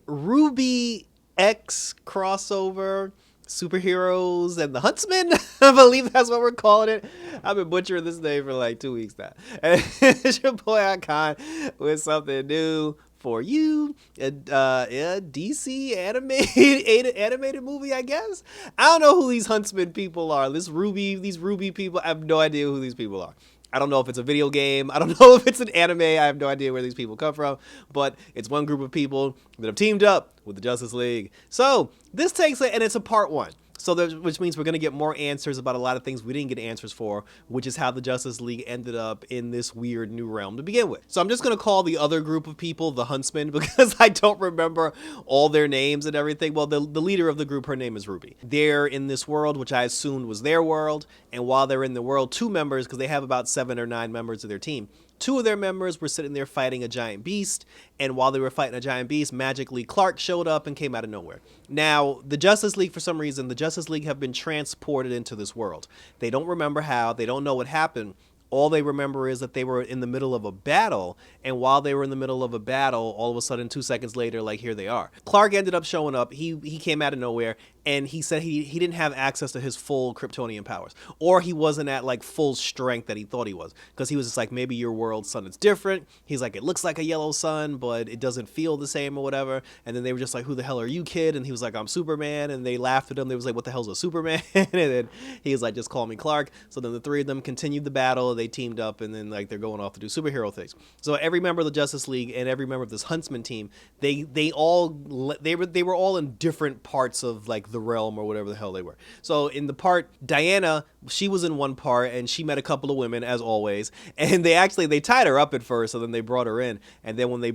RWBY X crossover superheroes and the Huntsmen. I believe that's what we're calling it. I've been butchering this name for like 2 weeks now. And it's your boy Icon with something new for you. A DC animated movie, I guess. I don't know who these Huntsmen people are. These RWBY people, I have no idea who these people are. I don't know if it's a video game. I don't know if it's an anime. I have no idea where these people come from, but it's one group of people that have teamed up with the Justice League. So this takes it, and it's a part one. So which means we're going to get more answers about a lot of things we didn't get answers for, which is how the Justice League ended up in this weird new realm to begin with. So I'm just going to call the other group of people the Huntsmen because I don't remember all their names and everything. Well, the leader of the group, her name is RWBY. They're in this world, which I assumed was their world. And while they're in the world, 2 members, because they have about 7 or 9 members of their team, 2 of their members were sitting there fighting a giant beast, and while they were fighting a giant beast, magically Clark showed up and came out of nowhere. Now, the Justice League, for some reason, the Justice League have been transported into this world. They don't remember how, they don't know what happened. All they remember is that they were in the middle of a battle, and while they were in the middle of a battle, all of a sudden, 2 seconds later, like, here they are. Clark ended up showing up. He came out of nowhere, and he said he didn't have access to his full Kryptonian powers, or he wasn't at, like, full strength that he thought he was, because he was just like, maybe your world's sun is different. He's like, it looks like a yellow sun, but it doesn't feel the same or whatever, and then they were just like, who the hell are you, kid? And he was like, I'm Superman, and they laughed at him. They was like, what the hell's a Superman? And then he was like, just call me Clark. So then the 3 of them continued the battle. They teamed up, and then like they're going off to do superhero things. So every member of the Justice League and every member of this Huntsman team, they were all in different parts of like the realm or whatever the hell they were. So in the part, Diana, she was in one part, and she met a couple of women as always, and they tied her up at first, and then they brought her in, and then when they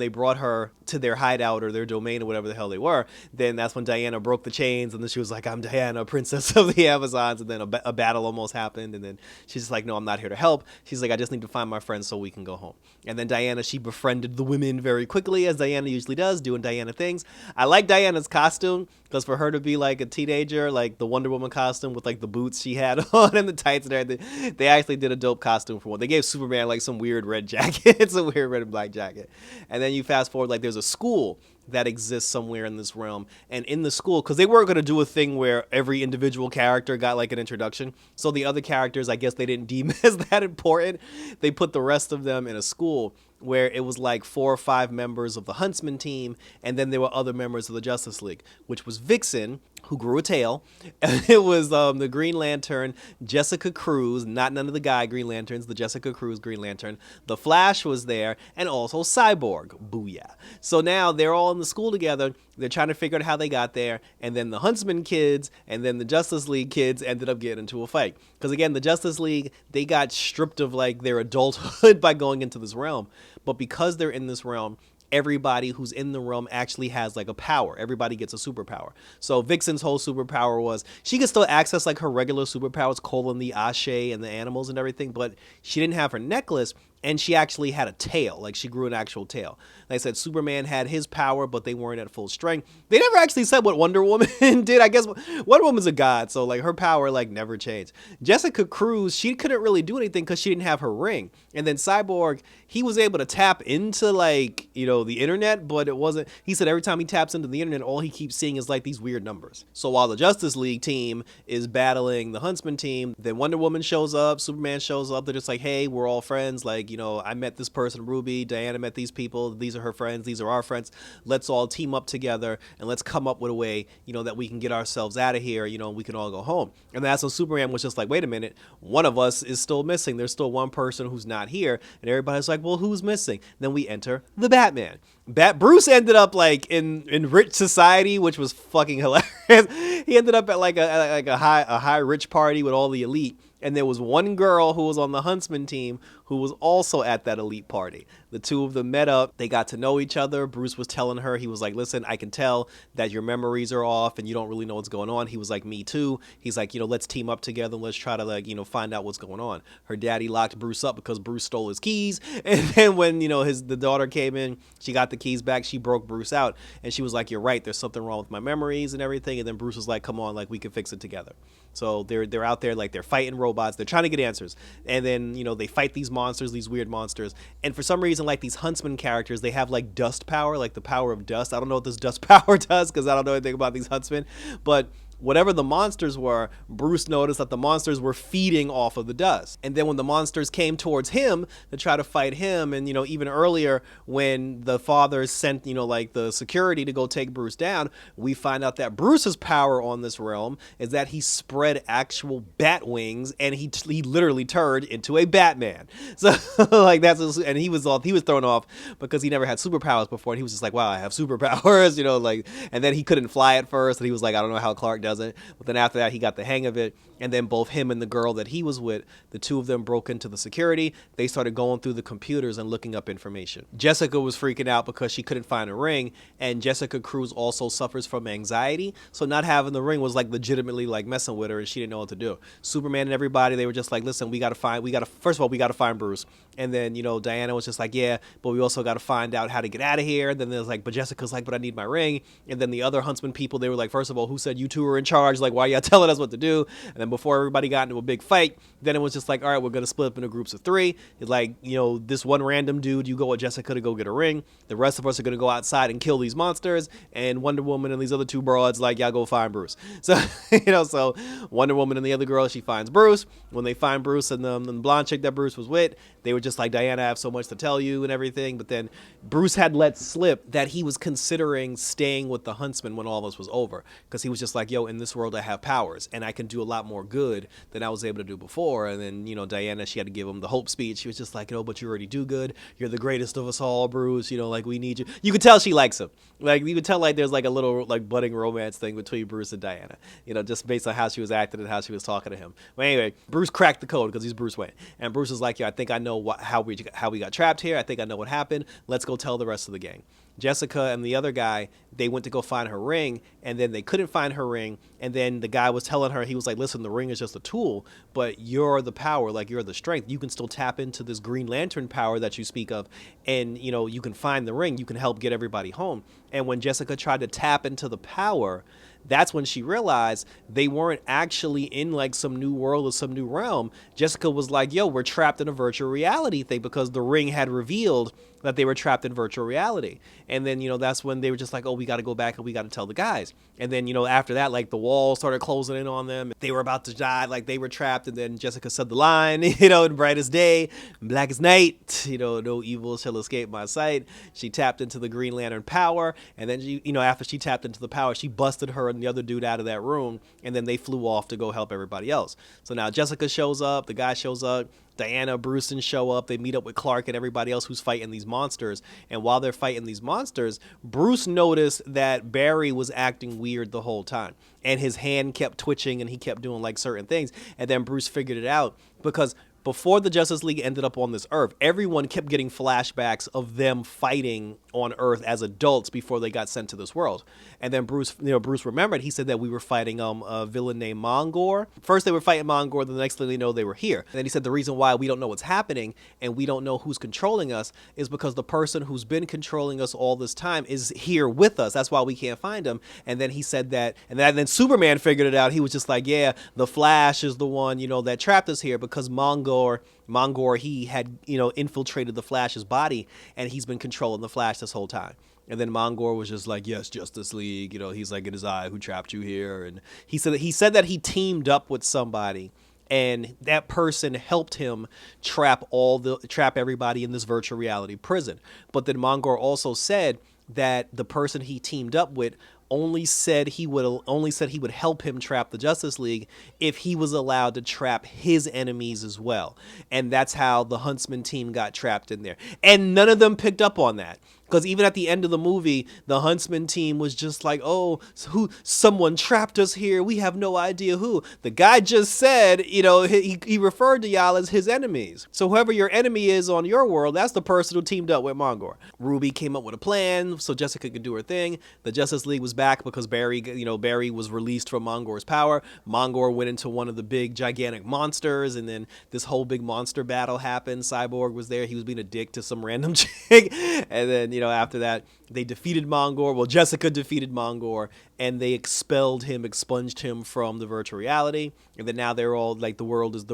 brought her to their hideout or their domain or whatever the hell they were, then that's when Diana broke the chains, and then she was like, I'm Diana, princess of the Amazons, and then a battle almost happened, and then she's just like, no, I'm not here to help. She's like, I just need to find my friends so we can go home. And then Diana, she befriended the women very quickly, as Diana usually does, doing Diana things. I like Diana's costume, because for her to be like a teenager, like the Wonder Woman costume with like the boots she had on and the tights and everything, they actually did a dope costume for one. They gave Superman like some weird red jacket, some weird red and black jacket. And then you fast forward, like there's a school that exists somewhere in this realm, and in the school, because they weren't going to do a thing where every individual character got like an introduction, so the other characters, I guess they didn't deem as that important. They put the rest of them in a school where it was like 4 or 5 members of the Huntsman team, and then there were other members of the Justice League, which was Vixen, who grew a tail. It was the Green Lantern, Jessica Cruz, not none of the guy Green Lanterns, the Jessica Cruz Green Lantern. The Flash was there, and also Cyborg. Booyah. So now they're all in the school together. They're trying to figure out how they got there, and then the Huntsman kids and then the Justice League kids ended up getting into a fight. Because again, the Justice League, they got stripped of like their adulthood by going into this realm. But because they're in this realm, everybody who's in the realm actually has like a power. Everybody gets a superpower. So Vixen's whole superpower was she could still access like her regular superpowers, colon the Ashe and the animals and everything, but she didn't have her necklace, and she actually had a tail. Like she grew an actual tail. Like I said, Superman had his power, but they weren't at full strength. They never actually said what Wonder Woman did. I guess Wonder Woman's a god, so like her power like never changed. Jessica Cruz, she couldn't really do anything because she didn't have her ring. And then Cyborg, he was able to tap into like, you know, the internet, but it wasn't, he said every time he taps into the internet, all he keeps seeing is like these weird numbers. So while the Justice League team is battling the Huntsman team, then Wonder Woman shows up, Superman shows up, they're just like, hey, we're all friends, like, you know, I met this person, RWBY, Diana met these people, these are her friends, these are our friends, let's all team up together and let's come up with a way, you know, that we can get ourselves out of here, you know, we can all go home. And that's when Superman was just like, wait a minute, one of us is still missing, there's still one person who's not here, and everybody's like, well, who's missing? Then we enter the Batman. Bruce ended up like in rich society, which was fucking hilarious. He ended up at like a high rich party with all the elite, and there was one girl who was on the Huntsman team who was also at that elite party. The two of them met up. They got to know each other. Bruce was telling her, he was like, listen, I can tell that your memories are off and you don't really know what's going on. He was like, me too. He's like, you know, let's team up together and let's try to like, you know, find out what's going on. Her daddy locked Bruce up because Bruce stole his keys. And then when, you know, the daughter came in, she got the keys back. She broke Bruce out and she was like, you're right. There's something wrong with my memories and everything. something, and then Bruce was like, come on, like we can fix it together. So they're out there, like they're fighting robots, they're trying to get answers, and then they fight these monsters, these weird monsters, and for some reason, like these Huntsman characters, they have like dust power, like the power of dust. I don't know what this dust power does because I don't know anything about these Huntsmen, but whatever the monsters were, Bruce noticed that the monsters were feeding off of the dust. And then when the monsters came towards him to try to fight him, and even earlier when the father sent like the security to go take Bruce down, we find out that Bruce's power on this realm is that he spread actual bat wings, and he literally turned into a Batman. So like and he was thrown off because he never had superpowers before, and he was just like, wow, I have superpowers, like, and then he couldn't fly at first, and he was like, I don't know how Clark doesn't. But then after that, he got the hang of it. And then both him and the girl that he was with, the two of them broke into the security. They started going through the computers and looking up information. Jessica was freaking out because she couldn't find a ring. And Jessica Cruz also suffers from anxiety. So not having the ring was like legitimately like messing with her, and she didn't know what to do. Superman and everybody, they were just like, listen, first of all, we got to find Bruce. And then, Diana was just like, yeah, but we also got to find out how to get out of here. And then there's like, but Jessica's like, but I need my ring. And then the other Huntsman people, they were like, first of all, who said you two were in charge? Like, why are y'all telling us what to do? And then before everybody got into a big fight, then it was just like, all right, we're going to split up into groups of 3. It's like, this one random dude, you go with Jessica to go get a ring. The rest of us are going to go outside and kill these monsters. And Wonder Woman and these other 2 broads, like, y'all go find Bruce. So, so Wonder Woman and the other girl, she finds Bruce. When they find Bruce and the blonde chick that Bruce was with, they were just like, Diana, I have so much to tell you and everything. But then Bruce had let slip that he was considering staying with the Huntsmen when all this was over, because he was just like, yo, in this world I have powers and I can do a lot more good than I was able to do before. And then Diana, she had to give him the hope speech. She was just like, but you already do good, you're the greatest of us all, Bruce, like we need you. You could tell she likes him. Like you could tell like there's like a little like budding romance thing between Bruce and Diana, just based on how she was acting and how she was talking to him. But anyway, Bruce cracked the code because he's Bruce Wayne, and Bruce is like, I think I know how we got trapped here. I think I know what happened. Let's go tell the rest of the gang. Jessica and the other guy, they went to go find her ring, and then they couldn't find her ring. And then the guy was telling her, he was like, listen, the ring is just a tool, but you're the power, like you're the strength. You can still tap into this Green Lantern power that you speak of, and you can find the ring. You can help get everybody home. And when Jessica tried to tap into the power, that's when she realized they weren't actually in like some new world or some new realm. Jessica was like, yo, we're trapped in a virtual reality thing, because the ring had revealed that they were trapped in virtual reality. And then, that's when they were just like, oh, we got to go back and we got to tell the guys. And then, after that, like the walls started closing in on them. They were about to die, like they were trapped. And then Jessica said the line, in bright as day, black as night, no evil shall escape my sight. She tapped into the Green Lantern power. And then she, after she tapped into the power, she busted her and the other dude out of that room. And then they flew off to go help everybody else. So now Jessica shows up, the guy shows up, Diana, Bruce, and show up. They meet up with Clark and everybody else who's fighting these monsters. And while they're fighting these monsters, Bruce noticed that Barry was acting weird the whole time. And his hand kept twitching and he kept doing like certain things. And then Bruce figured it out, because before the Justice League ended up on this Earth, everyone kept getting flashbacks of them fighting on Earth as adults before they got sent to this world. And then Bruce remembered, he said that we were fighting a villain named Mongor. First they were fighting Mongor, then the next thing they know, they were here. And then he said the reason why we don't know what's happening and we don't know who's controlling us is because the person who's been controlling us all this time is here with us. That's why we can't find him. And then he said that, and then Superman figured it out. He was just like, yeah, the Flash is the one, that trapped us here, because Mongor, he had, infiltrated the Flash's body, and he's been controlling the Flash this whole time. And then Mongor was just like, yes, Justice League, he's like in his eye, who trapped you here? And he said that he teamed up with somebody, and that person helped him trap everybody in this virtual reality prison. But then Mongor also said that the person he teamed up with only said he would help him trap the Justice League if he was allowed to trap his enemies as well. And that's how the Huntsman team got trapped in there. And none of them picked up on that. Because even at the end of the movie, the Huntsman team was just like, oh, someone trapped us here. We have no idea who. The guy just said, he referred to y'all as his enemies. So whoever your enemy is on your world, that's the person who teamed up with Mongor. RWBY came up with a plan so Jessica could do her thing. The Justice League was back because Barry was released from Mongor's power. Mongor went into one of the big gigantic monsters, and then this whole big monster battle happened. Cyborg was there. He was being a dick to some random chick. And then, after that, they defeated Mongor. Well, Jessica defeated Mongor, and they expunged him from the virtual reality. And then now they're all like, the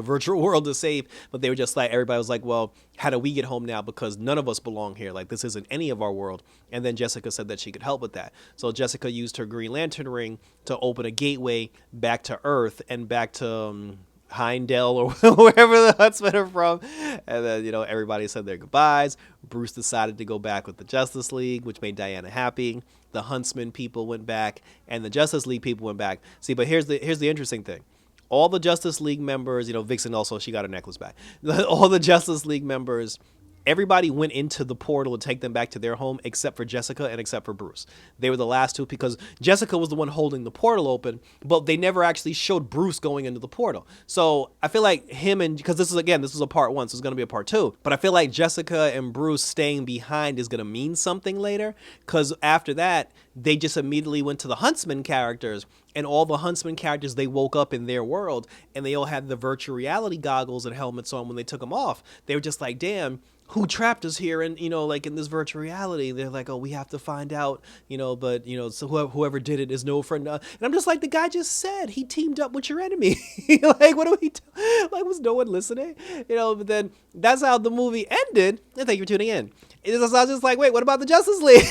virtual world is safe. But they were just like, everybody was like, well, how do we get home now? Because none of us belong here. Like, this isn't any of our world. And then Jessica said that she could help with that. So Jessica used her Green Lantern ring to open a gateway back to Earth and back to Heimdall or wherever the Huntsmen are from. And then, everybody said their goodbyes. Bruce decided to go back with the Justice League, which made Diana happy. The Huntsmen people went back, and the Justice League people went back. See, but here's the interesting thing. All the Justice League members, Vixen also, she got her necklace back. All the Justice League members, everybody went into the portal to take them back to their home except for Jessica and except for Bruce. They were the last two because Jessica was the one holding the portal open, but they never actually showed Bruce going into the portal. So I feel like because this was a part 1, so it's going to be a part 2, but I feel like Jessica and Bruce staying behind is going to mean something later, because after that, they just immediately went to the Huntsman characters, and all the Huntsman characters, they woke up in their world, and they all had the virtual reality goggles and helmets on when they took them off. They were just like, damn, who trapped us here? And, like in this virtual reality, they're like, oh, we have to find out, but, so whoever did it is no friend. And I'm just like, the guy just said he teamed up with your enemy. Like, what do we do? Like, was no one listening? But then that's how the movie ended. And thank you for tuning in. I was just like, wait, what about the Justice League?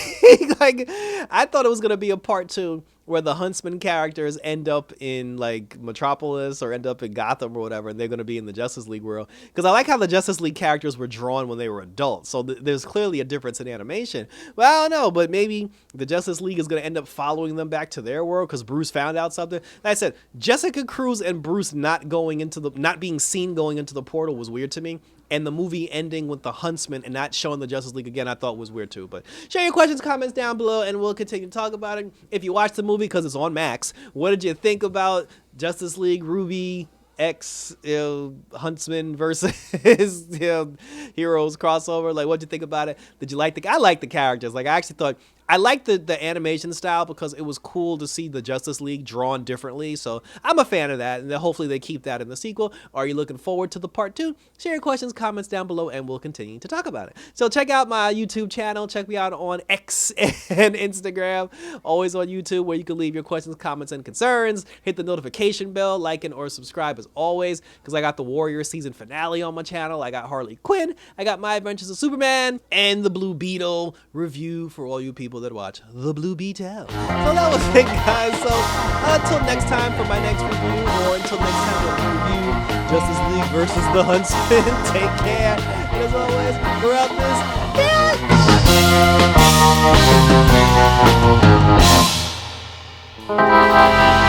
Like, I thought it was going to be a part 2 where the Huntsman characters end up in like Metropolis or end up in Gotham or whatever, and they're going to be in the Justice League world. Because I like how the Justice League characters were drawn when they were adults, so there's clearly a difference in animation. But I don't know, but maybe the Justice League is going to end up following them back to their world because Bruce found out something. Like I said, Jessica Cruz and Bruce not being seen going into the portal was weird to me. And the movie ending with the Huntsman and not showing the Justice League again, I thought was weird too. But share your questions, comments down below, and we'll continue to talk about it. If you watched the movie, because it's on Max, what did you think about Justice League RWBY X Huntsman versus Heroes crossover? Like, what'd you think about it? Did you like I like the characters. Like, I actually thought I liked the animation style because it was cool to see the Justice League drawn differently. So I'm a fan of that, and hopefully they keep that in the sequel. Are you looking forward to the part 2? Share your questions, comments down below, and we'll continue to talk about it. So check out my YouTube channel. Check me out on X and Instagram. Always on YouTube, where you can leave your questions, comments, and concerns. Hit the notification bell, like and or subscribe as always, because I got the Warrior season finale on my channel. I got Harley Quinn. I got My Adventures of Superman and the Blue Beetle review for all you people that watch the Blue Beetle. So that was it, guys. So until next time for my next review, or until next time we'll review Justice League versus the Huntsmen. Take care. And as always, we're out this bitch.